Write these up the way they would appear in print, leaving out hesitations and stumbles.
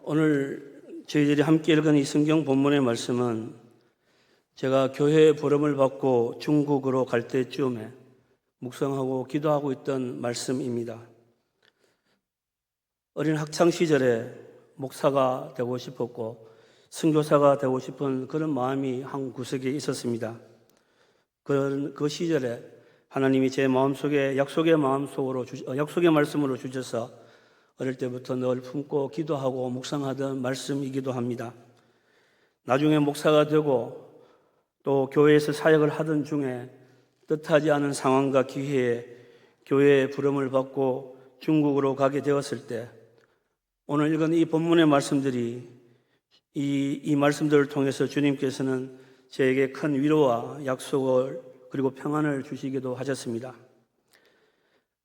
오늘 저희들이 함께 읽은 이 성경 본문의 말씀은 제가 교회의 부름을 받고 중국으로 갈 때쯤에 묵상하고 기도하고 있던 말씀입니다. 어린 학창 시절에 목사가 되고 싶었고 선교사가 되고 싶은 그런 마음이 한 구석에 있었습니다. 그 시절에 하나님이 제 마음속에 약속의 말씀으로 주셔서 어릴 때부터 늘 품고 기도하고 묵상하던 말씀이기도 합니다. 나중에 목사가 되고 또 교회에서 사역을 하던 중에 뜻하지 않은 상황과 기회에 교회의 부름을 받고 중국으로 가게 되었을 때 오늘 읽은 이 본문의 말씀들이 이 말씀들을 통해서 주님께서는 저에게 큰 위로와 약속을 그리고 평안을 주시기도 하셨습니다.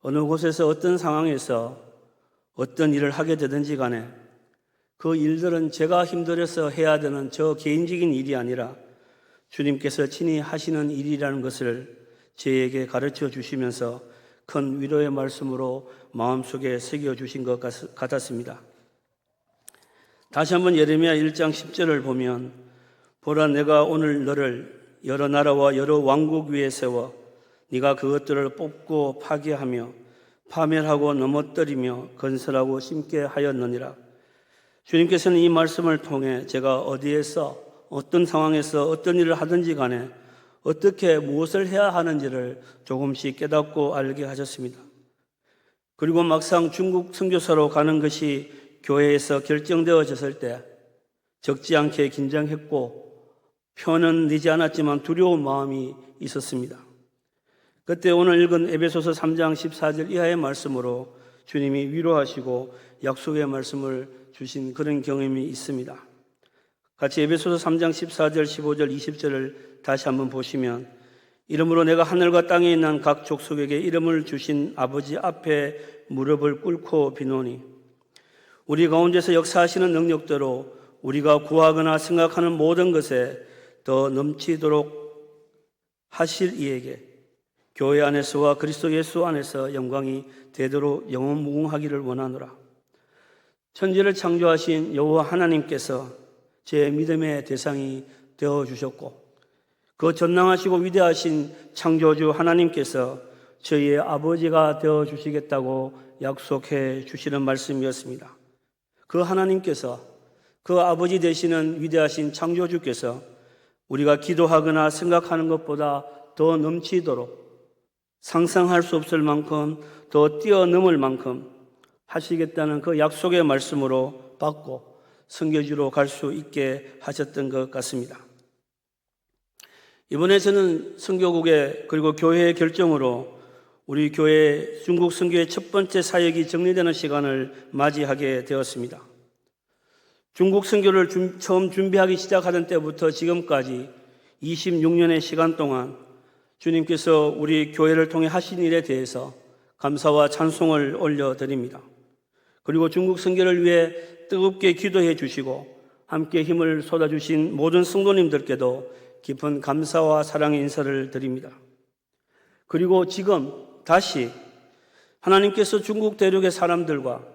어느 곳에서 어떤 상황에서 어떤 일을 하게 되든지 간에 그 일들은 제가 힘들어서 해야 되는 저 개인적인 일이 아니라 주님께서 친히 하시는 일이라는 것을 저에게 가르쳐 주시면서 큰 위로의 말씀으로 마음속에 새겨주신 것 같았습니다. 다시 한번 예레미야 1장 10절을 보면 보라 내가 오늘 너를 여러 나라와 여러 왕국 위에 세워 네가 그것들을 뽑고 파괴하며 파멸하고 넘어뜨리며 건설하고 심게 하였느니라. 주님께서는 이 말씀을 통해 제가 어디에서 어떤 상황에서 어떤 일을 하든지 간에 어떻게 무엇을 해야 하는지를 조금씩 깨닫고 알게 하셨습니다. 그리고 막상 중국 선교사로 가는 것이 교회에서 결정되어졌을 때 적지 않게 긴장했고 표는 내지 않았지만 두려운 마음이 있었습니다. 그때 오늘 읽은 에베소서 3장 14절 이하의 말씀으로 주님이 위로하시고 약속의 말씀을 주신 그런 경험이 있습니다. 같이 에베소서 3장 14절, 15절, 20절을 다시 한번 보시면 이러므로 내가 하늘과 땅에 있는 각 족속에게 이름을 주신 아버지 앞에 무릎을 꿇고 비노니 우리 가운데서 역사하시는 능력대로 우리가 구하거나 생각하는 모든 것에 더 넘치도록 하실 이에게 교회 안에서와 그리스도 예수 안에서 영광이 되도록 영원무궁하기를 원하노라. 천지를 창조하신 여호와 하나님께서 제 믿음의 대상이 되어주셨고 그 전능하시고 위대하신 창조주 하나님께서 저희의 아버지가 되어주시겠다고 약속해 주시는 말씀이었습니다. 그 하나님께서 그 아버지 되시는 위대하신 창조주께서 우리가 기도하거나 생각하는 것보다 더 넘치도록 상상할 수 없을 만큼 더 뛰어넘을 만큼 하시겠다는 그 약속의 말씀으로 받고 선교지로 갈 수 있게 하셨던 것 같습니다. 이번에 저는 선교국의 그리고 교회의 결정으로 우리 교회 중국 선교의 첫 번째 사역이 정리되는 시간을 맞이하게 되었습니다. 중국 선교를 처음 준비하기 시작하던 때부터 지금까지 26년의 시간 동안 주님께서 우리 교회를 통해 하신 일에 대해서 감사와 찬송을 올려드립니다. 그리고 중국 선교를 위해 뜨겁게 기도해 주시고 함께 힘을 쏟아주신 모든 성도님들께도 깊은 감사와 사랑의 인사를 드립니다. 그리고 지금 다시 하나님께서 중국 대륙의 사람들과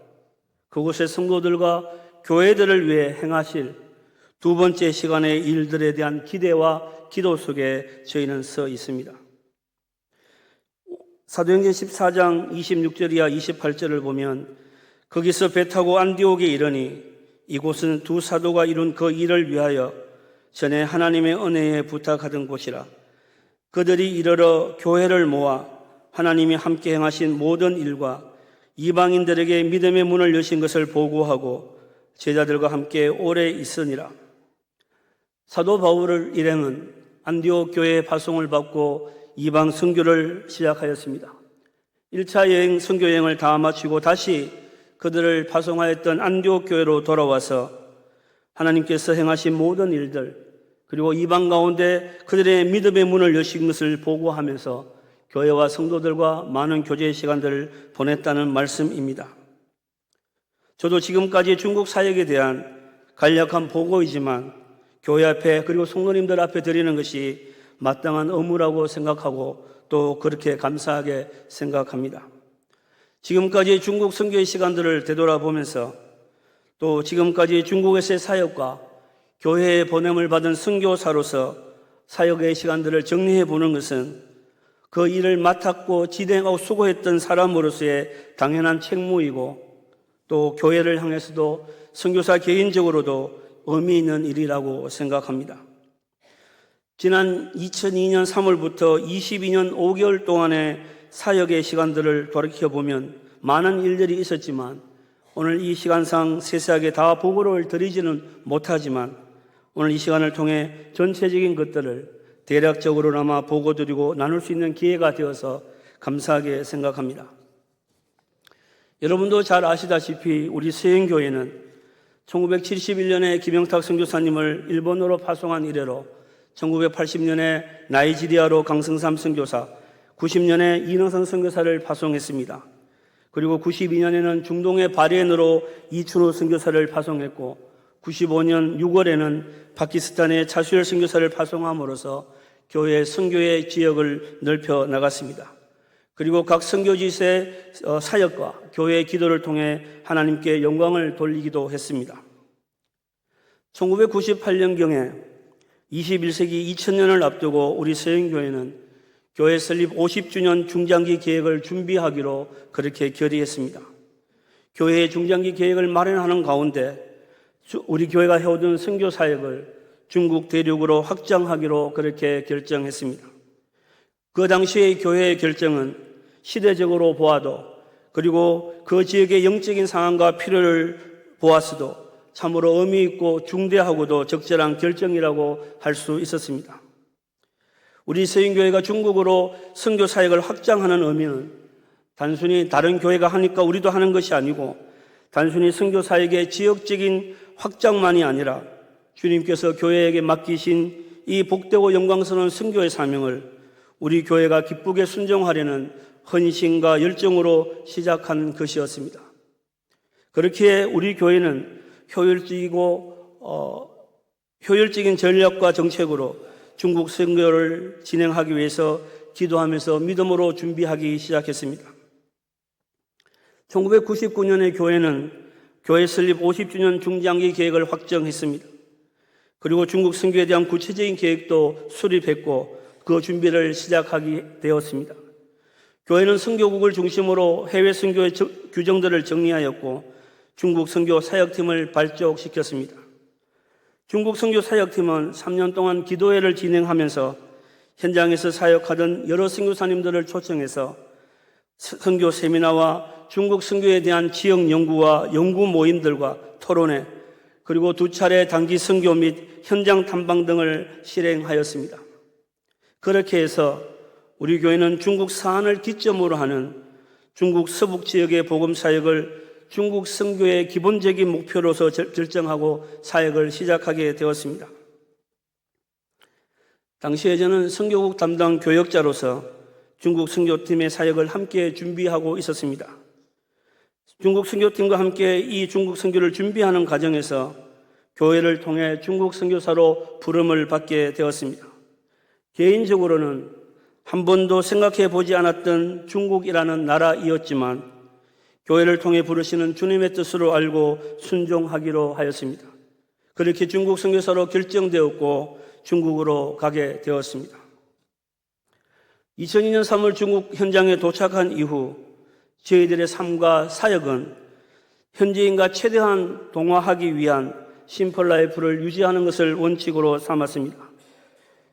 그곳의 성도들과 교회들을 위해 행하실 두 번째 시간의 일들에 대한 기대와 기도 속에 저희는 서 있습니다. 사도행전 14장 26절 이하 28절을 보면 거기서 배 타고 안디옥에 이르니 이곳은 두 사도가 이룬 그 일을 위하여 전에 하나님의 은혜에 부탁하던 곳이라. 그들이 이르러 교회를 모아 하나님이 함께 행하신 모든 일과 이방인들에게 믿음의 문을 여신 것을 보고하고 제자들과 함께 오래 있으니라. 사도 바울의 일행은 안디옥 교회의 파송을 받고 이방 선교를 시작하였습니다. 1차 여행 선교 여행을 다 마치고 다시 그들을 파송하였던 안디옥 교회로 돌아와서 하나님께서 행하신 모든 일들 그리고 이방 가운데 그들의 믿음의 문을 여신 것을 보고하면서 교회와 성도들과 많은 교제의 시간들을 보냈다는 말씀입니다. 저도 지금까지 중국 사역에 대한 간략한 보고이지만 교회 앞에 그리고 성도님들 앞에 드리는 것이 마땅한 의무라고 생각하고 또 그렇게 감사하게 생각합니다. 지금까지 중국 선교의 시간들을 되돌아보면서 또 지금까지 중국에서의 사역과 교회에 보냄을 받은 선교사로서 사역의 시간들을 정리해 보는 것은 그 일을 맡았고 진행하고 수고했던 사람으로서의 당연한 책무이고 또 교회를 향해서도 선교사 개인적으로도 의미 있는 일이라고 생각합니다. 지난 2002년 3월부터 22년 5개월 동안의 사역의 시간들을 돌이켜보면 많은 일들이 있었지만 오늘 이 시간상 세세하게 다 보고를 드리지는 못하지만 오늘 이 시간을 통해 전체적인 것들을 대략적으로나마 보고드리고 나눌 수 있는 기회가 되어서 감사하게 생각합니다. 여러분도 잘 아시다시피 우리 세영교회는 1971년에 김영탁 선교사님을 일본으로 파송한 이래로 1980년에 나이지리아로 강승삼 선교사, 90년에 이능성 선교사를 파송했습니다. 그리고 92년에는 중동의 바레인으로 이춘호 선교사를 파송했고 95년 6월에는 파키스탄의 차수열 선교사를 파송함으로써 교회 선교의 지역을 넓혀 나갔습니다. 그리고 각 선교지의 사역과 교회의 기도를 통해 하나님께 영광을 돌리기도 했습니다. 1998년경에 21세기 2000년을 앞두고 우리 세영교회는 교회 설립 50주년 중장기 계획을 준비하기로 그렇게 결의했습니다. 교회의 중장기 계획을 마련하는 가운데 우리 교회가 해오던 선교 사역을 중국 대륙으로 확장하기로 그렇게 결정했습니다. 그 당시의 교회의 결정은 시대적으로 보아도 그리고 그 지역의 영적인 상황과 필요를 보았어도 참으로 의미 있고 중대하고도 적절한 결정이라고 할 수 있었습니다. 우리 세인교회가 중국으로 선교 사역을 확장하는 의미는 단순히 다른 교회가 하니까 우리도 하는 것이 아니고 단순히 선교 사역의 지역적인 확장만이 아니라 주님께서 교회에게 맡기신 이 복되고 영광스러운 선교의 사명을 우리 교회가 기쁘게 순종하려는 헌신과 열정으로 시작한 것이었습니다. 그렇기에 우리 교회는 효율적인 전략과 정책으로 중국 선교를 진행하기 위해서 기도하면서 믿음으로 준비하기 시작했습니다. 1999년에 교회는 교회 설립 50주년 중장기 계획을 확정했습니다. 그리고 중국 선교에 대한 구체적인 계획도 수립했고 그 준비를 시작하게 되었습니다. 교회는 선교국을 중심으로 해외 선교의 규정들을 정리하였고 중국 선교 사역팀을 발족시켰습니다. 중국 선교 사역팀은 3년 동안 기도회를 진행하면서 현장에서 사역하던 여러 선교사님들을 초청해서 선교 세미나와 중국 선교에 대한 지역 연구와 연구 모임들과 토론회 그리고 2차례 단기 선교 및 현장 탐방 등을 실행하였습니다. 그렇게 해서 우리 교회는 중국 서안을 기점으로 하는 중국 서북 지역의 복음 사역을 중국 선교의 기본적인 목표로서 결정하고 사역을 시작하게 되었습니다. 당시에 저는 선교국 담당 교역자로서 중국 선교팀의 사역을 함께 준비하고 있었습니다. 중국 선교팀과 함께 이 중국 선교를 준비하는 과정에서 교회를 통해 중국 선교사로 부름을 받게 되었습니다. 개인적으로는 한 번도 생각해 보지 않았던 중국이라는 나라이었지만 교회를 통해 부르시는 주님의 뜻으로 알고 순종하기로 하였습니다. 그렇게 중국 선교사로 결정되었고 중국으로 가게 되었습니다. 2002년 3월 중국 현장에 도착한 이후 저희들의 삶과 사역은 현지인과 최대한 동화하기 위한 심플 라이프를 유지하는 것을 원칙으로 삼았습니다.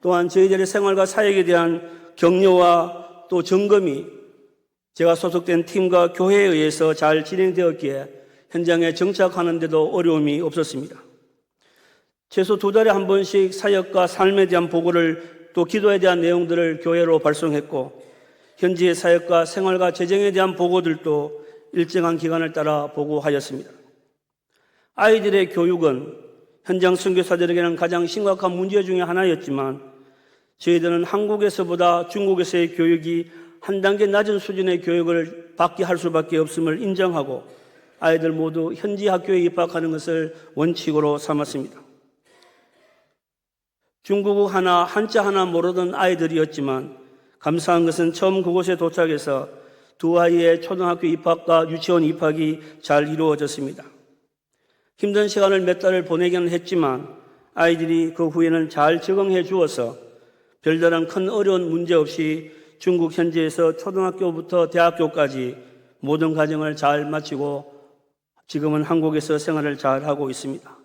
또한 저희들의 생활과 사역에 대한 격려와 또 점검이 제가 소속된 팀과 교회에 의해서 잘 진행되었기에 현장에 정착하는 데도 어려움이 없었습니다. 최소 2달에 한 번씩 사역과 삶에 대한 보고를 또 기도에 대한 내용들을 교회로 발송했고 현지의 사역과 생활과 재정에 대한 보고들도 일정한 기간을 따라 보고하였습니다. 아이들의 교육은 현장 선교사들에게는 가장 심각한 문제 중에 하나였지만 저희들은 한국에서보다 중국에서의 교육이 한 단계 낮은 수준의 교육을 받게 할 수밖에 없음을 인정하고 아이들 모두 현지 학교에 입학하는 것을 원칙으로 삼았습니다. 중국어 하나, 한자 하나 모르던 아이들이었지만 감사한 것은 처음 그곳에 도착해서 두 아이의 초등학교 입학과 유치원 입학이 잘 이루어졌습니다. 힘든 시간을 몇 달을 보내기는 했지만 아이들이 그 후에는 잘 적응해 주어서 별다른 큰 어려운 문제 없이 중국 현지에서 초등학교부터 대학교까지 모든 과정을 잘 마치고 지금은 한국에서 생활을 잘 하고 있습니다.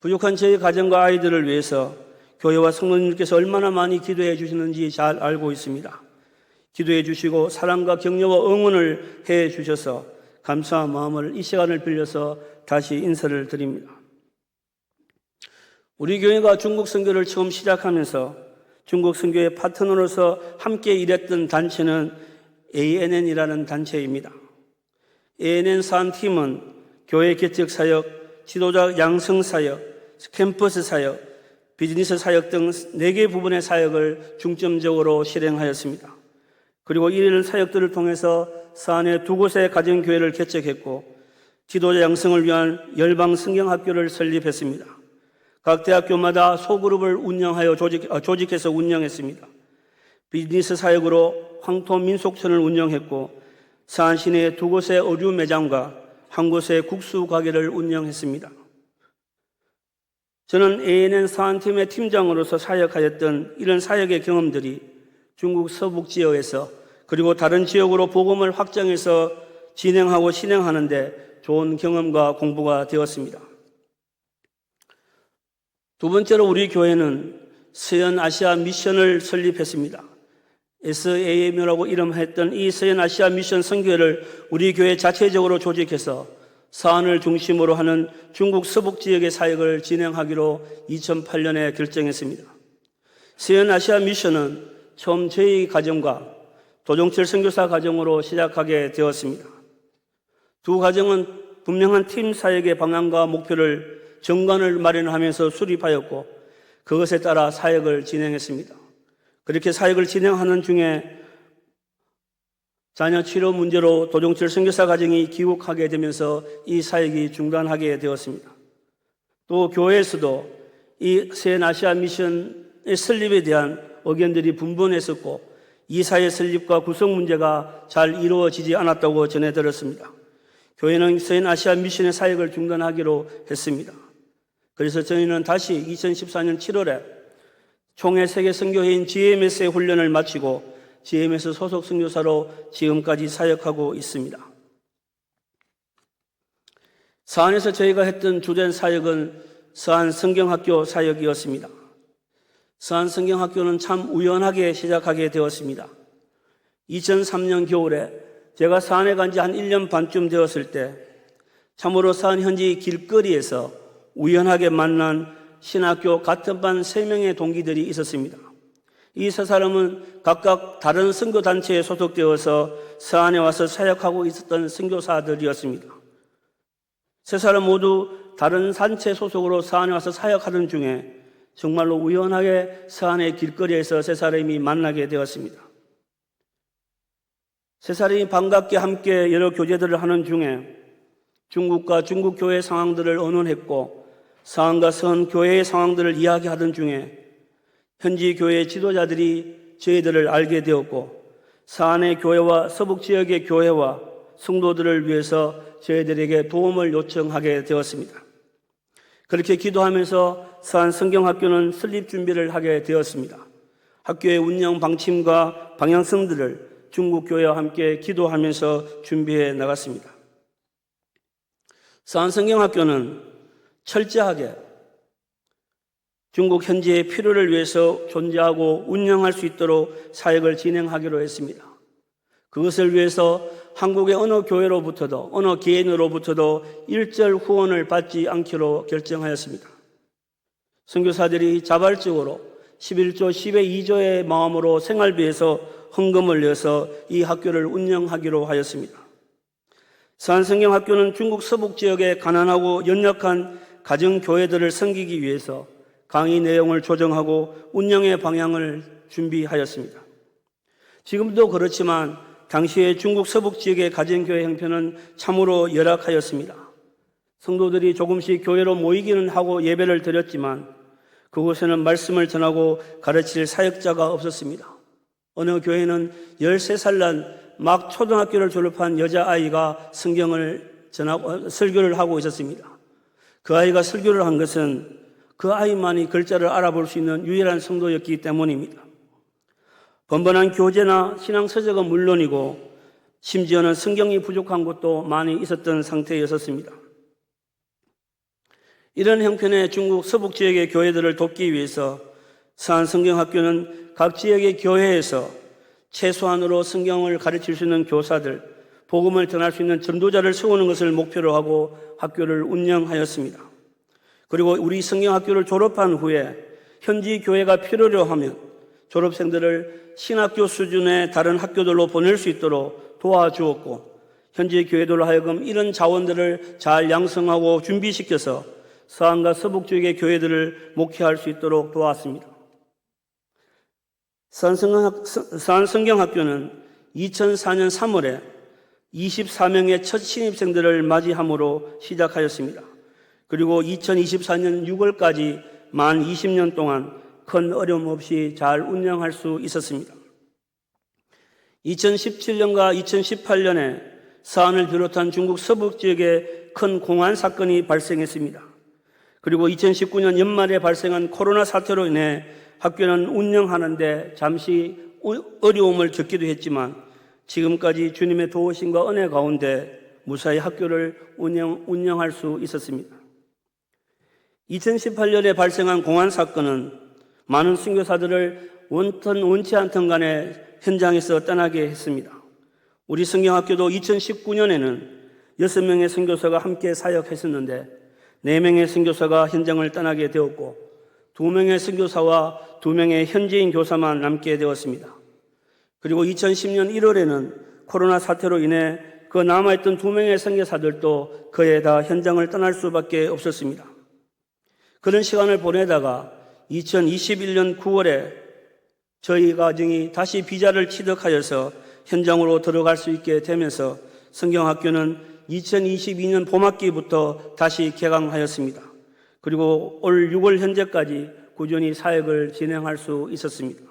부족한 저희 가정과 아이들을 위해서 교회와 성도님께서 얼마나 많이 기도해 주시는지 잘 알고 있습니다. 기도해 주시고 사랑과 격려와 응원을 해 주셔서 감사한 마음을 이 시간을 빌려서 다시 인사를 드립니다. 우리 교회가 중국 선교를 처음 시작하면서 중국 선교의 파트너로서 함께 일했던 단체는 ANN이라는 단체입니다. ANN 사안팀은 교회 개척 사역, 지도자 양성 사역, 캠퍼스 사역, 비즈니스 사역 등 4개 부분의 사역을 중점적으로 실행하였습니다. 그리고 이런 사역들을 통해서 사안의 2곳의 가정교회를 개척했고 지도자 양성을 위한 열방 성경학교를 설립했습니다. 각 대학교마다 소그룹을 운영하여 조직해서 운영했습니다. 비즈니스 사역으로 황토민속촌을 운영했고 사안 시내에 2곳의 의류 매장과 1곳의 국수 가게를 운영했습니다. 저는 ANN 사안팀의 팀장으로서 사역하였던 이런 사역의 경험들이 중국 서북 지역에서 그리고 다른 지역으로 복음을 확장해서 진행하고 실행하는데 좋은 경험과 공부가 되었습니다. 두 번째로 우리 교회는 서연아시아 미션을 설립했습니다. SAM이라고 이름했던 이 서연아시아 미션 선교회를 우리 교회 자체적으로 조직해서 사안을 중심으로 하는 중국 서북 지역의 사역을 진행하기로 2008년에 결정했습니다. 서연아시아 미션은 처음 저희 가정과 도종철 선교사 가정으로 시작하게 되었습니다. 두 가정은 분명한 팀 사역의 방향과 목표를 정관을 마련하면서 수립하였고 그것에 따라 사역을 진행했습니다. 그렇게 사역을 진행하는 중에 자녀 치료 문제로 도종철 선교사 가정이 귀국하게 되면서 이 사역이 중단하게 되었습니다. 또 교회에서도 이 서연아시아 미션의 설립에 대한 의견들이 분분했었고 이사회 설립과 구성 문제가 잘 이루어지지 않았다고 전해 들었습니다. 교회는 서연아시아 미션의 사역을 중단하기로 했습니다. 그래서 저희는 다시 2014년 7월에 총회 세계 선교회인 GMS의 훈련을 마치고 GMS 소속 선교사로 지금까지 사역하고 있습니다. 서안에서 저희가 했던 주된 사역은 서안 성경학교 사역이었습니다. 서안 성경학교는 참 우연하게 시작하게 되었습니다. 2003년 겨울에 제가 서안에 간 지 한 1년 반쯤 되었을 때 참으로 서안 현지 길거리에서 우연하게 만난 신학교 같은 반 3명의 동기들이 있었습니다. 이 세 사람은 각각 다른 선교단체에 소속되어서 서안에 와서 사역하고 있었던 선교사들이었습니다. 세 사람 모두 다른 단체 소속으로 서안에 와서 사역하던 중에 정말로 우연하게 서안의 길거리에서 세 사람이 만나게 되었습니다. 세 사람이 반갑게 함께 여러 교제들을 하는 중에 중국과 중국 교회 상황들을 의논했고 서안과 서안 교회의 상황들을 이야기하던 중에 현지 교회 지도자들이 저희들을 알게 되었고 서안의 교회와 서북 지역의 교회와 성도들을 위해서 저희들에게 도움을 요청하게 되었습니다. 그렇게 기도하면서 서안 성경학교는 설립 준비를 하게 되었습니다. 학교의 운영 방침과 방향성들을 중국 교회와 함께 기도하면서 준비해 나갔습니다. 서안 성경학교는 철저하게 중국 현지의 필요를 위해서 존재하고 운영할 수 있도록 사역을 진행하기로 했습니다. 그것을 위해서 한국의 어느 교회로부터도 어느 개인으로부터도 일절 후원을 받지 않기로 결정하였습니다. 선교사들이 자발적으로 11조 10의 2조의 마음으로 생활비에서 헌금을 내서 이 학교를 운영하기로 하였습니다. 서안 성경학교는 중국 서북 지역의 가난하고 연약한 가정교회들을 섬기기 위해서 강의 내용을 조정하고 운영의 방향을 준비하였습니다. 지금도 그렇지만 당시의 중국 서북 지역의 가정교회 형편은 참으로 열악하였습니다. 성도들이 조금씩 교회로 모이기는 하고 예배를 드렸지만 그곳에는 말씀을 전하고 가르칠 사역자가 없었습니다. 어느 교회는 13살 난 막 초등학교를 졸업한 여자아이가 성경을 전하고 설교를 하고 있었습니다. 그 아이가 설교를 한 것은 그 아이만이 글자를 알아볼 수 있는 유일한 성도였기 때문입니다. 번번한 교재나 신앙 서적은 물론이고 심지어는 성경이 부족한 곳도 많이 있었던 상태였었습니다. 이런 형편의 중국 서북 지역의 교회들을 돕기 위해서 서한성경학교는 각 지역의 교회에서 최소한으로 성경을 가르칠 수 있는 교사들, 복음을 전할 수 있는 전도자를 세우는 것을 목표로 하고 학교를 운영하였습니다. 그리고 우리 성경학교를 졸업한 후에 현지 교회가 필요로 하면 졸업생들을 신학교 수준의 다른 학교들로 보낼 수 있도록 도와주었고, 현지 교회들로 하여금 이런 자원들을 잘 양성하고 준비시켜서 서안과 서북 지역의 교회들을 목회할 수 있도록 도왔습니다. 서한성경학교는 2004년 3월에 24명의 첫 신입생들을 맞이함으로 시작하였습니다. 그리고 2024년 6월까지 만 20년 동안 큰 어려움 없이 잘 운영할 수 있었습니다. 2017년과 2018년에 서안을 비롯한 중국 서북 지역에 큰 공안 사건이 발생했습니다. 그리고 2019년 연말에 발생한 코로나 사태로 인해 학교는 운영하는데 잠시 어려움을 겪기도 했지만 지금까지 주님의 도우심과 은혜 가운데 무사히 학교를 운영할 수 있었습니다. 2018년에 발생한 공안 사건은 많은 선교사들을 원치 않던 간에 현장에서 떠나게 했습니다. 우리 성경학교도 2019년에는 6명의 선교사가 함께 사역했었는데 4명의 선교사가 현장을 떠나게 되었고 2명의 선교사와 2명의 현지인 교사만 남게 되었습니다. 그리고 2010년 1월에는 코로나 사태로 인해 그 남아있던 2명의 선교사들도 거의 다 현장을 떠날 수밖에 없었습니다. 그런 시간을 보내다가 2021년 9월에 저희 가정이 다시 비자를 취득하여서 현장으로 들어갈 수 있게 되면서 성경학교는 2022년 봄학기부터 다시 개강하였습니다. 그리고 올 6월 현재까지 꾸준히 사역을 진행할 수 있었습니다.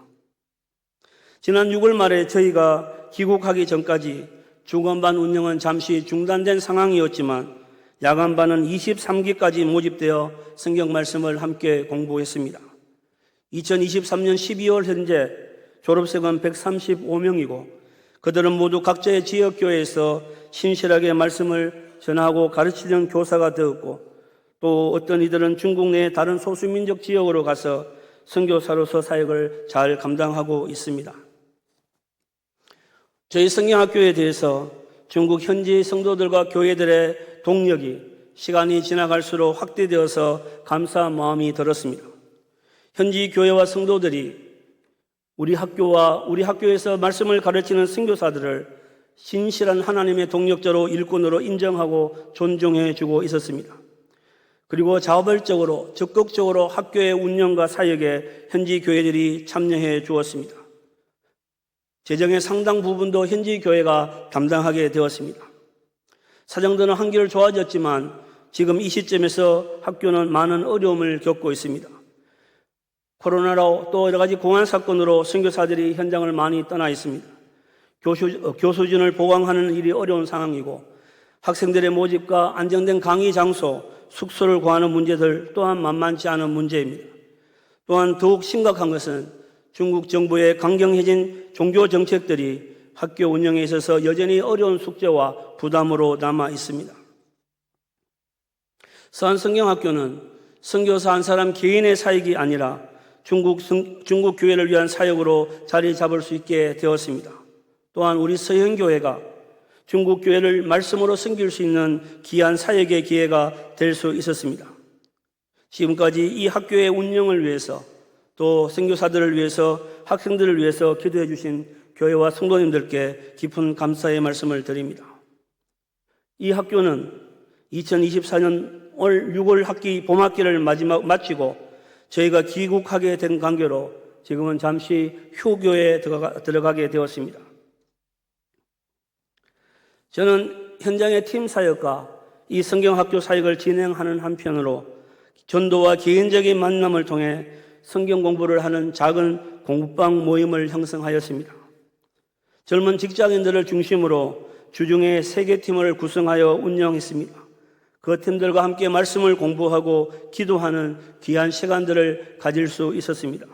지난 6월 말에 저희가 귀국하기 전까지 주간반 운영은 잠시 중단된 상황이었지만 야간반은 23기까지 모집되어 성경 말씀을 함께 공부했습니다. 2023년 12월 현재 졸업생은 135명이고 그들은 모두 각자의 지역교회에서 신실하게 말씀을 전하고 가르치는 교사가 되었고 또 어떤 이들은 중국 내 다른 소수민족 지역으로 가서 선교사로서 사역을 잘 감당하고 있습니다. 저희 성경학교에 대해서 중국 현지 성도들과 교회들의 동력이 시간이 지나갈수록 확대되어서 감사한 마음이 들었습니다. 현지 교회와 성도들이 우리 학교에서 말씀을 가르치는 선교사들을 신실한 하나님의 동력자로 일꾼으로 인정하고 존중해 주고 있었습니다. 그리고 자발적으로 적극적으로 학교의 운영과 사역에 현지 교회들이 참여해 주었습니다. 재정의 상당 부분도 현지 교회가 담당하게 되었습니다. 사정들은 한결 좋아졌지만 지금 이 시점에서 학교는 많은 어려움을 겪고 있습니다. 코로나로 또 여러 가지 공안 사건으로 선교사들이 현장을 많이 떠나 있습니다. 교수진을 보강하는 일이 어려운 상황이고 학생들의 모집과 안정된 강의 장소, 숙소를 구하는 문제들 또한 만만치 않은 문제입니다. 또한 더욱 심각한 것은 중국 정부의 강경해진 종교 정책들이 학교 운영에 있어서 여전히 어려운 숙제와 부담으로 남아 있습니다. 서한성경학교는 선교사 한 사람 개인의 사역이 아니라 중국 교회를 위한 사역으로 자리 잡을 수 있게 되었습니다. 또한 우리 서현교회가 중국 교회를 말씀으로 섬길 수 있는 귀한 사역의 기회가 될 수 있었습니다. 지금까지 이 학교의 운영을 위해서 또 선교사들을 위해서 학생들을 위해서 기도해 주신 교회와 성도님들께 깊은 감사의 말씀을 드립니다. 이 학교는 2024년 올 6월 학기 봄학기를 마치고 저희가 귀국하게 된 관계로 지금은 잠시 휴교에 들어가게 되었습니다. 저는 현장의 팀 사역과 이 성경학교 사역을 진행하는 한편으로 전도와 개인적인 만남을 통해 성경 공부를 하는 작은 공부방 모임을 형성하였습니다. 젊은 직장인들을 중심으로 주중에 3개 팀을 구성하여 운영했습니다. 그 팀들과 함께 말씀을 공부하고 기도하는 귀한 시간들을 가질 수 있었습니다.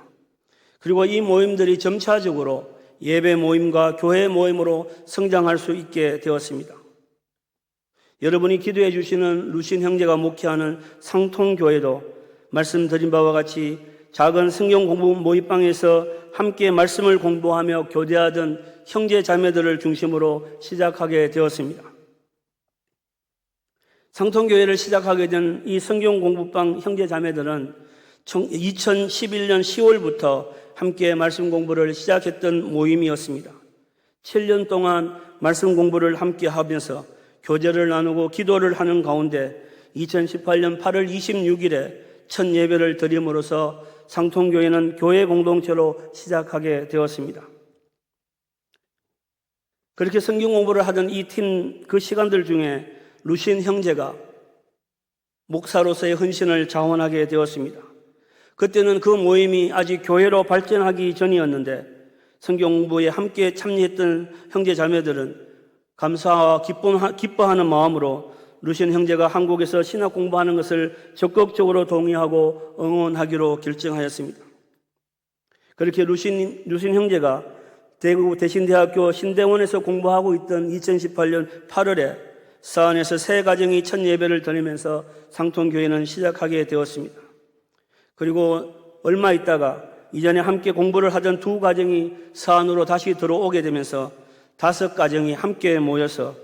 그리고 이 모임들이 점차적으로 예배 모임과 교회 모임으로 성장할 수 있게 되었습니다. 여러분이 기도해 주시는 루신 형제가 목회하는 상통교회도 말씀드린 바와 같이 작은 성경 공부 모임방에서 함께 말씀을 공부하며 교대하던 형제 자매들을 중심으로 시작하게 되었습니다. 상통교회를 시작하게 된 이 성경 공부방 형제 자매들은 2011년 10월부터 함께 말씀 공부를 시작했던 모임이었습니다. 7년 동안 말씀 공부를 함께 하면서 교제를 나누고 기도를 하는 가운데 2018년 8월 26일에 첫 예배를 드림으로써 상통교회는 교회 공동체로 시작하게 되었습니다. 그렇게 성경 공부를 하던 이 팀 그 시간들 중에 루신 형제가 목사로서의 헌신을 자원하게 되었습니다. 그때는 그 모임이 아직 교회로 발전하기 전이었는데 성경 공부에 함께 참여했던 형제 자매들은 감사와 기뻐하는 마음으로 루신 형제가 한국에서 신학 공부하는 것을 적극적으로 동의하고 응원하기로 결정하였습니다. 그렇게 루신 형제가 대구 대신대학교 신대원에서 공부하고 있던 2018년 8월에 서안에서 새 가정이 첫 예배를 드리면서 상통교회는 시작하게 되었습니다. 그리고 얼마 있다가 이전에 함께 공부를 하던 두 가정이 서안으로 다시 들어오게 되면서 5가정이 함께 모여서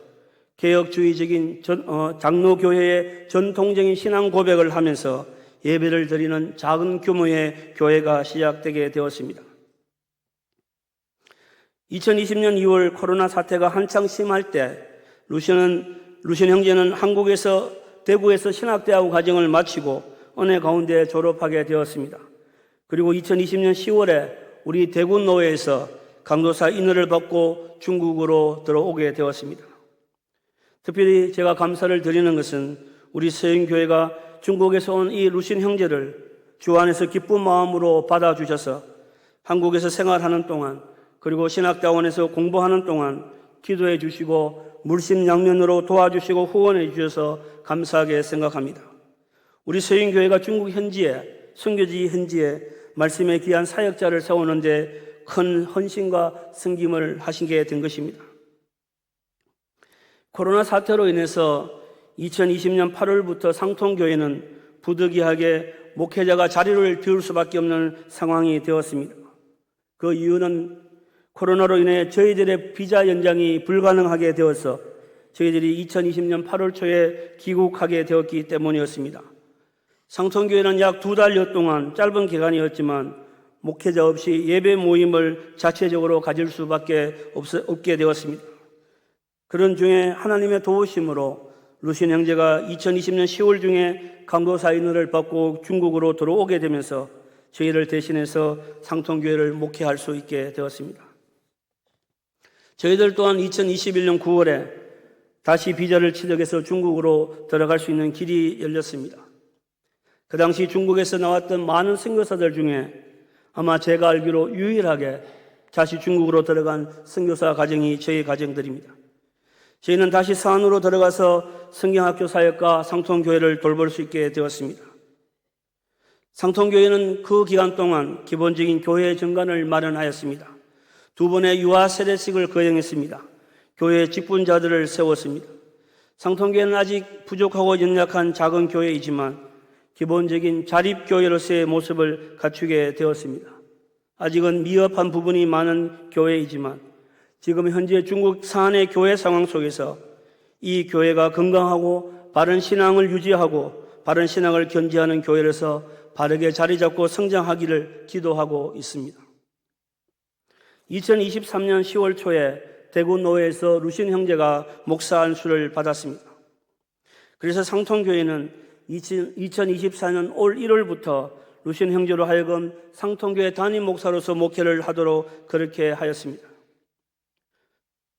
개혁주의적인 장로교회의 전통적인 신앙 고백을 하면서 예배를 드리는 작은 규모의 교회가 시작되게 되었습니다. 2020년 2월 코로나 사태가 한창 심할 때 루신 형제는 한국에서 대구에서 신학대학 과정을 마치고 은혜 가운데 졸업하게 되었습니다. 그리고 2020년 10월에 우리 대구 노회에서 강도사 인허를 받고 중국으로 들어오게 되었습니다. 특별히 제가 감사를 드리는 것은 우리 서인교회가 중국에서 온 이 루신 형제를 주 안에서 기쁜 마음으로 받아주셔서 한국에서 생활하는 동안 그리고 신학대원에서 공부하는 동안 기도해 주시고 물심양면으로 도와주시고 후원해 주셔서 감사하게 생각합니다. 우리 서인교회가 중국 현지에 선교지 현지에 말씀의 귀한 사역자를 세우는데 큰 헌신과 섬김을 하시게 된 것입니다. 코로나 사태로 인해서 2020년 8월부터 상통교회는 부득이하게 목회자가 자리를 비울 수밖에 없는 상황이 되었습니다. 그 이유는 코로나로 인해 저희들의 비자 연장이 불가능하게 되어서 저희들이 2020년 8월 초에 귀국하게 되었기 때문이었습니다. 상통교회는 약 2달여 동안 짧은 기간이었지만 목회자 없이 예배 모임을 자체적으로 가질 수밖에 없게 되었습니다. 그런 중에 하나님의 도우심으로 루신 형제가 2020년 10월 중에 강도사 인허를 받고 중국으로 들어오게 되면서 저희를 대신해서 상통교회를 목회할 수 있게 되었습니다. 저희들 또한 2021년 9월에 다시 비자를 취득해서 중국으로 들어갈 수 있는 길이 열렸습니다. 그 당시 중국에서 나왔던 많은 선교사들 중에 아마 제가 알기로 유일하게 다시 중국으로 들어간 선교사 가정이 저희 가정들입니다. 저희는 다시 서안으로 들어가서 성경학교 사역과 상통교회를 돌볼 수 있게 되었습니다. 상통교회는 그 기간 동안 기본적인 교회 정관을 마련하였습니다. 2번의 유아 세례식을 거행했습니다. 교회 직분자들을 세웠습니다. 상통교회는 아직 부족하고 연약한 작은 교회이지만 기본적인 자립교회로서의 모습을 갖추게 되었습니다. 아직은 미흡한 부분이 많은 교회이지만 지금 현재 중국 서안의 교회 상황 속에서 이 교회가 건강하고 바른 신앙을 유지하고 바른 신앙을 견지하는 교회로서 바르게 자리 잡고 성장하기를 기도하고 있습니다. 2023년 10월 초에 대구 노회에서 루신 형제가 목사 안수를 받았습니다. 그래서 상통교회는 2024년 올 1월부터 루신 형제로 하여금 상통교회 담임 목사로서 목회를 하도록 그렇게 하였습니다.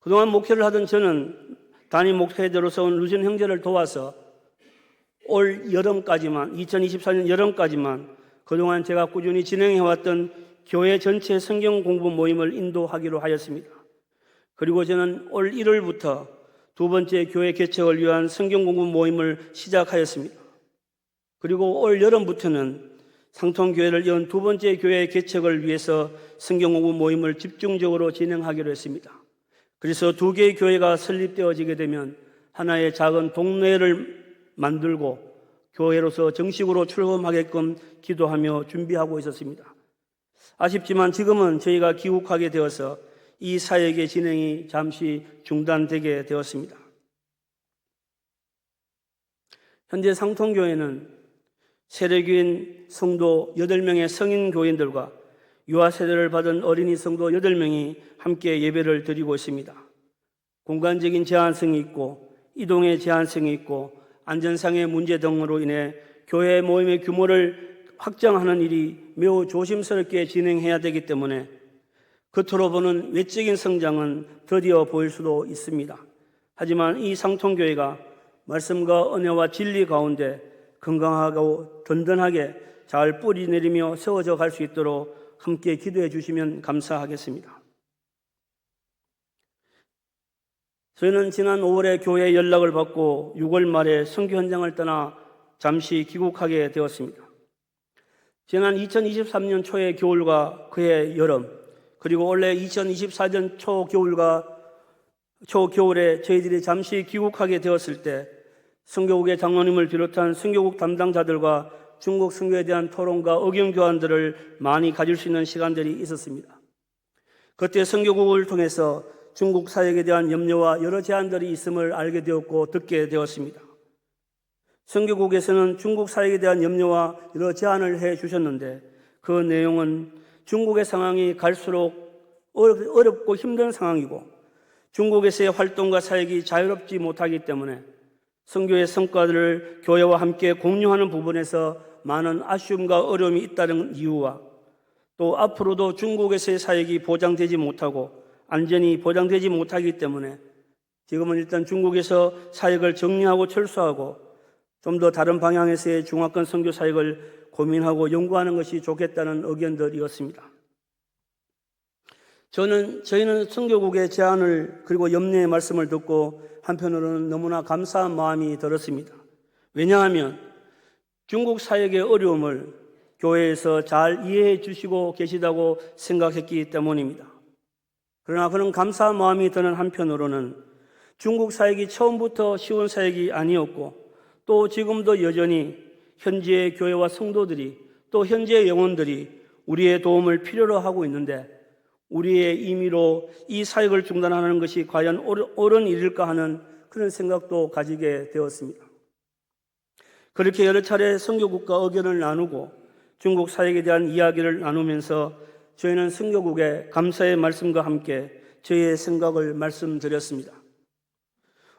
그동안 목회를 하던 저는 담임 목회자로서 온 루신 형제를 도와서 올 여름까지만 2024년 여름까지만 그동안 제가 꾸준히 진행해왔던 교회 전체 성경 공부 모임을 인도하기로 하였습니다. 그리고 저는 올 1월부터 두 번째 교회 개척을 위한 성경 공부 모임을 시작하였습니다. 그리고 올 여름부터는 상통교회를 연 두 번째 교회 개척을 위해서 성경 공부 모임을 집중적으로 진행하기로 했습니다. 그래서 두 개의 교회가 설립되어지게 되면 하나의 작은 동네를 만들고 교회로서 정식으로 출범하게끔 기도하며 준비하고 있었습니다. 아쉽지만 지금은 저희가 귀국하게 되어서 이 사역의 진행이 잠시 중단되게 되었습니다. 현재 상통교회는 세례교인 성도 8명의 성인 교인들과 유아 세례를 받은 어린이 성도 8명이 함께 예배를 드리고 있습니다. 공간적인 제한성이 있고 이동의 제한성이 있고 안전상의 문제 등으로 인해 교회 모임의 규모를 확장하는 일이 매우 조심스럽게 진행해야 되기 때문에 겉으로 보는 외적인 성장은 더디어 보일 수도 있습니다. 하지만 이 상통교회가 말씀과 은혜와 진리 가운데 건강하고 든든하게 잘 뿌리 내리며 세워져 갈 수 있도록 함께 기도해 주시면 감사하겠습니다. 저희는 지난 5월에 교회 연락을 받고 6월 말에 선교 현장을 떠나 잠시 귀국하게 되었습니다. 지난 2023년 초의 겨울과 그해 여름, 그리고 올해 2024년 초겨울에 저희들이 잠시 귀국하게 되었을 때 선교국의 장로님을 비롯한 선교국 담당자들과 중국 선교에 대한 토론과 의견 교환들을 많이 가질 수 있는 시간들이 있었습니다. 그때 선교국을 통해서 중국 사역에 대한 염려와 여러 제안들이 있음을 알게 되었고 듣게 되었습니다. 선교국에서는 중국 사역에 대한 염려와 여러 제안을 해 주셨는데 그 내용은 중국의 상황이 갈수록 어렵고 힘든 상황이고 중국에서의 활동과 사역이 자유롭지 못하기 때문에 선교의 성과들을 교회와 함께 공유하는 부분에서 많은 아쉬움과 어려움이 있다는 이유와 또 앞으로도 중국에서의 사역이 보장되지 못하고 안전이 보장되지 못하기 때문에 지금은 일단 중국에서 사역을 정리하고 철수하고 좀 더 다른 방향에서의 중화권 선교 사역을 고민하고 연구하는 것이 좋겠다는 의견들이었습니다. 저희는 선교국의 제안을 그리고 염려의 말씀을 듣고 한편으로는 너무나 감사한 마음이 들었습니다. 왜냐하면 중국 사역의 어려움을 교회에서 잘 이해해 주시고 계시다고 생각했기 때문입니다. 그러나 그런 감사한 마음이 드는 한편으로는 중국 사역이 처음부터 쉬운 사역이 아니었고 또 지금도 여전히 현지의 교회와 성도들이 또 현지의 영혼들이 우리의 도움을 필요로 하고 있는데 우리의 임의로 이 사역을 중단하는 것이 과연 옳은 일일까 하는 그런 생각도 가지게 되었습니다. 그렇게 여러 차례 선교국과 의견을 나누고 중국 사역에 대한 이야기를 나누면서 저희는 선교국에 감사의 말씀과 함께 저희의 생각을 말씀드렸습니다.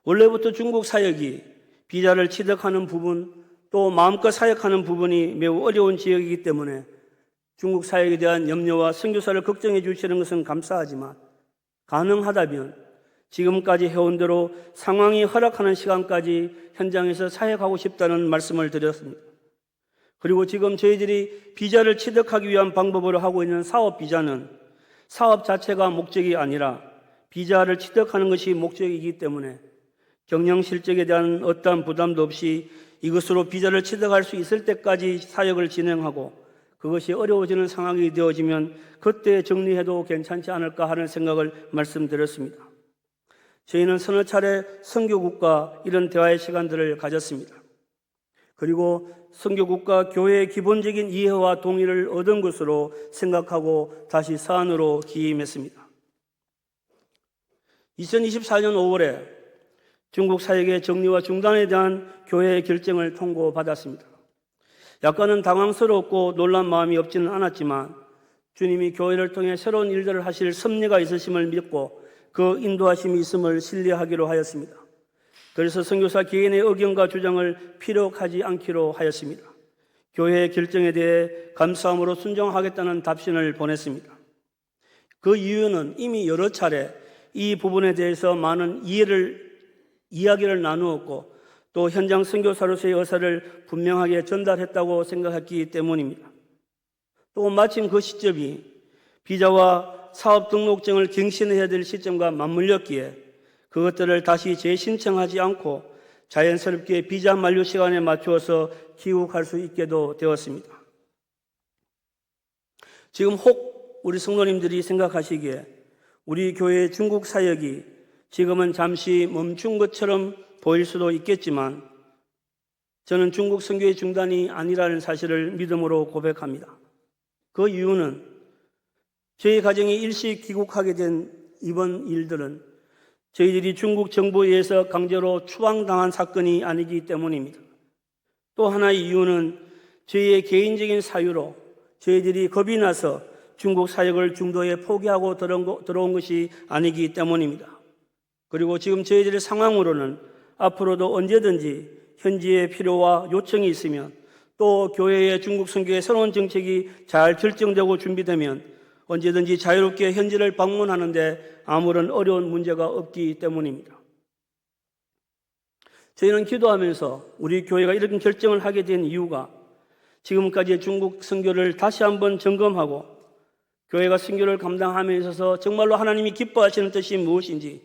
원래부터 중국 사역이 비자를 취득하는 부분 또 마음껏 사역하는 부분이 매우 어려운 지역이기 때문에 중국 사역에 대한 염려와 선교사를 걱정해 주시는 것은 감사하지만 가능하다면 지금까지 해온 대로 상황이 허락하는 시간까지 현장에서 사역하고 싶다는 말씀을 드렸습니다. 그리고 지금 저희들이 비자를 취득하기 위한 방법으로 하고 있는 사업 비자는 사업 자체가 목적이 아니라 비자를 취득하는 것이 목적이기 때문에 경영 실적에 대한 어떠한 부담도 없이 이것으로 비자를 취득할 수 있을 때까지 사역을 진행하고 그것이 어려워지는 상황이 되어지면 그때 정리해도 괜찮지 않을까 하는 생각을 말씀드렸습니다. 저희는 서너 차례 선교국과 이런 대화의 시간들을 가졌습니다. 그리고 선교국과 교회의 기본적인 이해와 동의를 얻은 것으로 생각하고 다시 사안으로 기임했습니다. 2024년 5월에 중국 사역의 정리와 중단에 대한 교회의 결정을 통고받았습니다. 약간은 당황스럽고 놀란 마음이 없지는 않았지만 주님이 교회를 통해 새로운 일들을 하실 섭리가 있으심을 믿고 그 인도하심이 있음을 신뢰하기로 하였습니다. 그래서 선교사 개인의 의견과 주장을 피력하지 않기로 하였습니다. 교회의 결정에 대해 감사함으로 순종하겠다는 답신을 보냈습니다. 그 이유는 이미 여러 차례 이 부분에 대해서 많은 이야기를 나누었고 또 현장 선교사로서의 의사를 분명하게 전달했다고 생각했기 때문입니다. 또 마침 그 시점이 비자와 사업 등록증을 갱신해야 될 시점과 맞물렸기에 그것들을 다시 재신청하지 않고 자연스럽게 비자 만료 시간에 맞추어서 귀국할 수 있게도 되었습니다. 지금 혹 우리 성도님들이 생각하시기에 우리 교회의 중국 사역이 지금은 잠시 멈춘 것처럼 보일 수도 있겠지만 저는 중국 선교의 중단이 아니라는 사실을 믿음으로 고백합니다. 그 이유는 저희 가정이 일시 귀국하게 된 이번 일들은 저희들이 중국 정부에 의해서 강제로 추방당한 사건이 아니기 때문입니다. 또 하나의 이유는 저희의 개인적인 사유로 저희들이 겁이 나서 중국 사역을 중도에 포기하고 들어온 것이 아니기 때문입니다. 그리고 지금 저희들의 상황으로는 앞으로도 언제든지 현지의 필요와 요청이 있으면 또 교회의 중국 선교의 새로운 정책이 잘 결정되고 준비되면 언제든지 자유롭게 현지를 방문하는데 아무런 어려운 문제가 없기 때문입니다. 저희는 기도하면서 우리 교회가 이런 결정을 하게 된 이유가 지금까지의 중국 선교를 다시 한번 점검하고 교회가 선교를 감당함에 있어서 정말로 하나님이 기뻐하시는 뜻이 무엇인지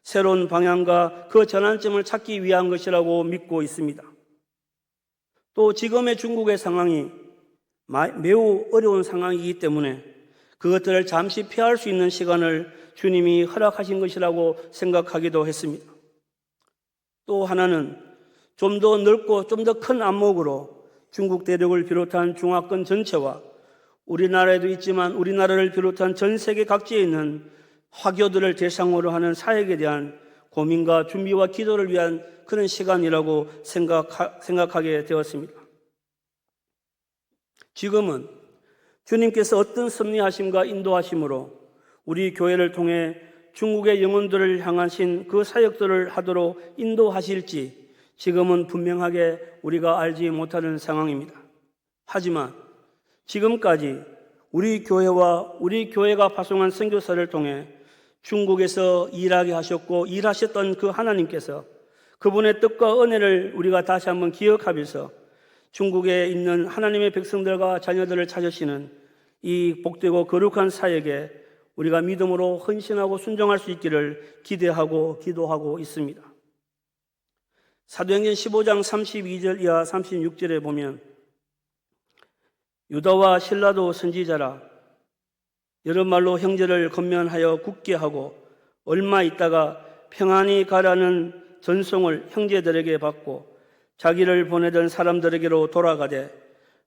새로운 방향과 그 전환점을 찾기 위한 것이라고 믿고 있습니다. 또 지금의 중국의 상황이 매우 어려운 상황이기 때문에 그것들을 잠시 피할 수 있는 시간을 주님이 허락하신 것이라고 생각하기도 했습니다. 또 하나는 좀 더 넓고 좀 더 큰 안목으로 중국 대륙을 비롯한 중화권 전체와 우리나라에도 있지만 우리나라를 비롯한 전 세계 각지에 있는 화교들을 대상으로 하는 사역에 대한 고민과 준비와 기도를 위한 그런 시간이라고 생각하게 되었습니다. 지금은 주님께서 어떤 섭리하심과 인도하심으로 우리 교회를 통해 중국의 영혼들을 향하신 그 사역들을 하도록 인도하실지 지금은 분명하게 우리가 알지 못하는 상황입니다. 하지만 지금까지 우리 교회와 우리 교회가 파송한 선교사를 통해 중국에서 일하게 하셨고 일하셨던 그 하나님께서 그분의 뜻과 은혜를 우리가 다시 한번 기억하면서 중국에 있는 하나님의 백성들과 자녀들을 찾으시는 이 복되고 거룩한 사역에 우리가 믿음으로 헌신하고 순종할 수 있기를 기대하고 기도하고 있습니다. 사도행전 15장 32절 이하 36절에 보면 유다와 실라도 선지자라 여러 말로 형제를 건면하여 굳게 하고 얼마 있다가 평안히 가라는 전송을 형제들에게 받고 자기를 보내던 사람들에게로 돌아가되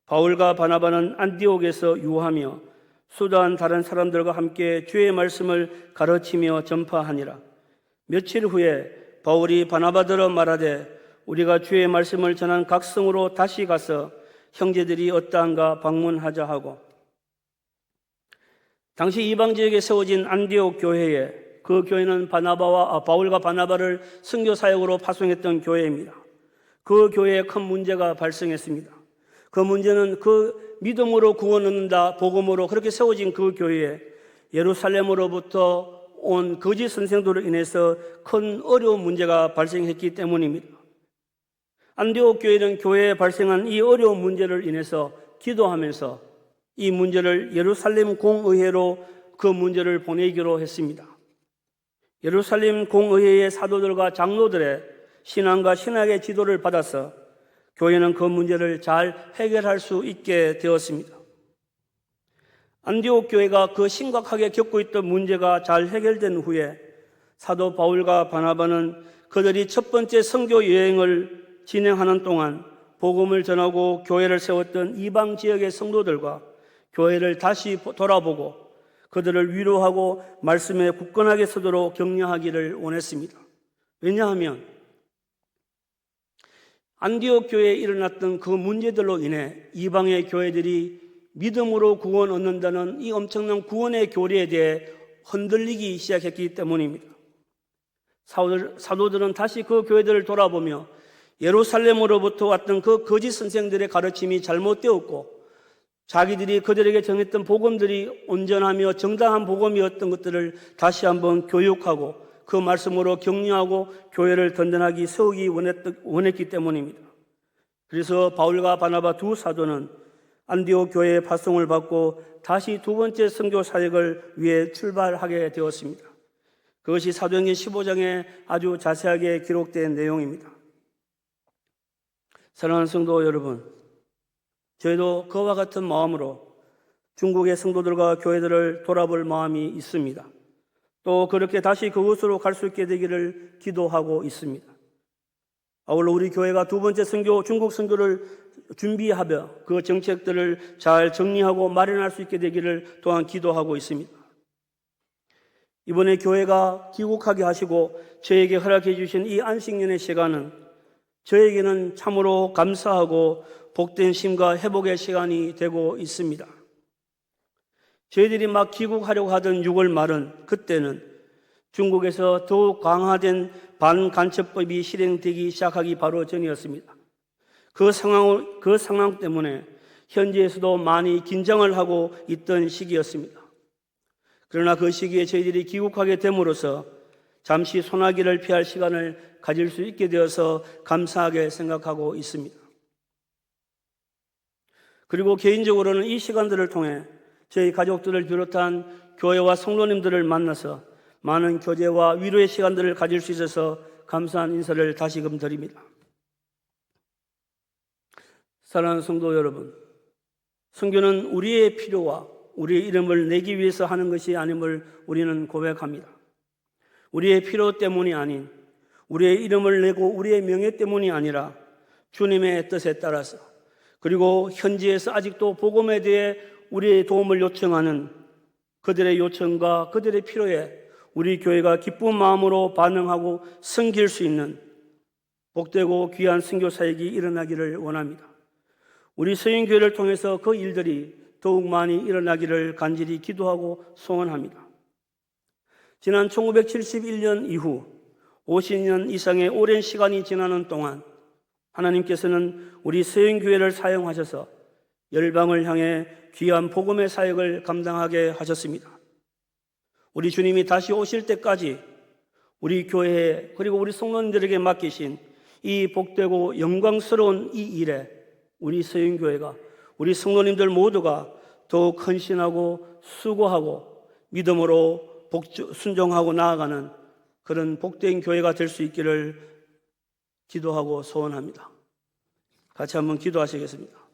바울과 바나바는 안디옥에서 유하며 수단 다른 사람들과 함께 주의 말씀을 가르치며 전파하니라. 며칠 후에 바울이 바나바더러 말하되 우리가 주의 말씀을 전한 각 성으로 다시 가서 형제들이 어떠한가 방문하자 하고 당시 이방 지역에 세워진 안디옥 교회에 그 교회는 바울과 바나바를 선교 사역으로 파송했던 교회입니다. 그 교회에 큰 문제가 발생했습니다. 그 문제는 그 믿음으로 구원 얻는다 복음으로 그렇게 세워진 그 교회에 예루살렘으로부터 온 거짓 선생들로 인해서 큰 어려운 문제가 발생했기 때문입니다. 안디옥 교회는 교회에 발생한 이 어려운 문제를 인해서 기도하면서 이 문제를 예루살렘 공의회로 그 문제를 보내기로 했습니다. 예루살렘 공의회의 사도들과 장로들의 신앙과 신학의 지도를 받아서 교회는 그 문제를 잘 해결할 수 있게 되었습니다. 안디옥 교회가 그 심각하게 겪고 있던 문제가 잘 해결된 후에 사도 바울과 바나바는 그들이 첫 번째 선교 여행을 진행하는 동안 복음을 전하고 교회를 세웠던 이방 지역의 성도들과 교회를 다시 돌아보고 그들을 위로하고 말씀에 굳건하게 서도록 격려하기를 원했습니다. 왜냐하면 안디옥 교회에 일어났던 그 문제들로 인해 이방의 교회들이 믿음으로 구원 얻는다는 이 엄청난 구원의 교리에 대해 흔들리기 시작했기 때문입니다. 사도들은 다시 그 교회들을 돌아보며 예루살렘으로부터 왔던 그 거짓 선생들의 가르침이 잘못되었고 자기들이 그들에게 정했던 복음들이 온전하며 정당한 복음이었던 것들을 다시 한번 교육하고 그 말씀으로 격려하고 교회를 든든하게 세우기 원했기 때문입니다. 그래서 바울과 바나바 두 사도는 안디옥 교회의 파송을 받고 다시 두 번째 선교 사역을 위해 출발하게 되었습니다. 그것이 사도행전 15장에 아주 자세하게 기록된 내용입니다. 사랑하는 성도 여러분, 저희도 그와 같은 마음으로 중국의 성도들과 교회들을 돌아볼 마음이 있습니다. 또 그렇게 다시 그곳으로 갈 수 있게 되기를 기도하고 있습니다. 아울러 우리 교회가 두 번째 선교, 중국 선교를 준비하며 그 정책들을 잘 정리하고 마련할 수 있게 되기를 또한 기도하고 있습니다. 이번에 교회가 귀국하게 하시고 저에게 허락해 주신 이 안식년의 시간은 저에게는 참으로 감사하고 복된 쉼과 회복의 시간이 되고 있습니다. 저희들이 막 귀국하려고 하던 6월 말은 그때는 중국에서 더욱 강화된 반간첩법이 실행되기 시작하기 바로 전이었습니다. 그 상황 때문에 현지에서도 많이 긴장을 하고 있던 시기였습니다. 그러나 그 시기에 저희들이 귀국하게 됨으로써 잠시 소나기를 피할 시간을 가질 수 있게 되어서 감사하게 생각하고 있습니다. 그리고 개인적으로는 이 시간들을 통해 저희 가족들을 비롯한 교회와 성도님들을 만나서 많은 교제와 위로의 시간들을 가질 수 있어서 감사한 인사를 다시금 드립니다. 사랑하는 성도 여러분, 선교는 우리의 필요와 우리의 이름을 내기 위해서 하는 것이 아님을 우리는 고백합니다. 우리의 필요 때문이 아닌 우리의 이름을 내고 우리의 명예 때문이 아니라 주님의 뜻에 따라서, 그리고 현지에서 아직도 복음에 대해 우리의 도움을 요청하는 그들의 요청과 그들의 필요에 우리 교회가 기쁜 마음으로 반응하고 섬길 수 있는 복되고 귀한 선교 사역이 일어나기를 원합니다. 우리 서인교회를 통해서 그 일들이 더욱 많이 일어나기를 간절히 기도하고 소원합니다. 지난 1971년 이후 50년 이상의 오랜 시간이 지나는 동안 하나님께서는 우리 서인교회를 사용하셔서 열방을 향해 귀한 복음의 사역을 감당하게 하셨습니다. 우리 주님이 다시 오실 때까지 우리 교회에 그리고 우리 성도님들에게 맡기신 이 복되고 영광스러운 이 일에 우리 서인교회가, 우리 성도님들 모두가 더욱 헌신하고 수고하고 믿음으로 순종하고 나아가는 그런 복된 교회가 될 수 있기를 기도하고 소원합니다. 같이 한번 기도하시겠습니다.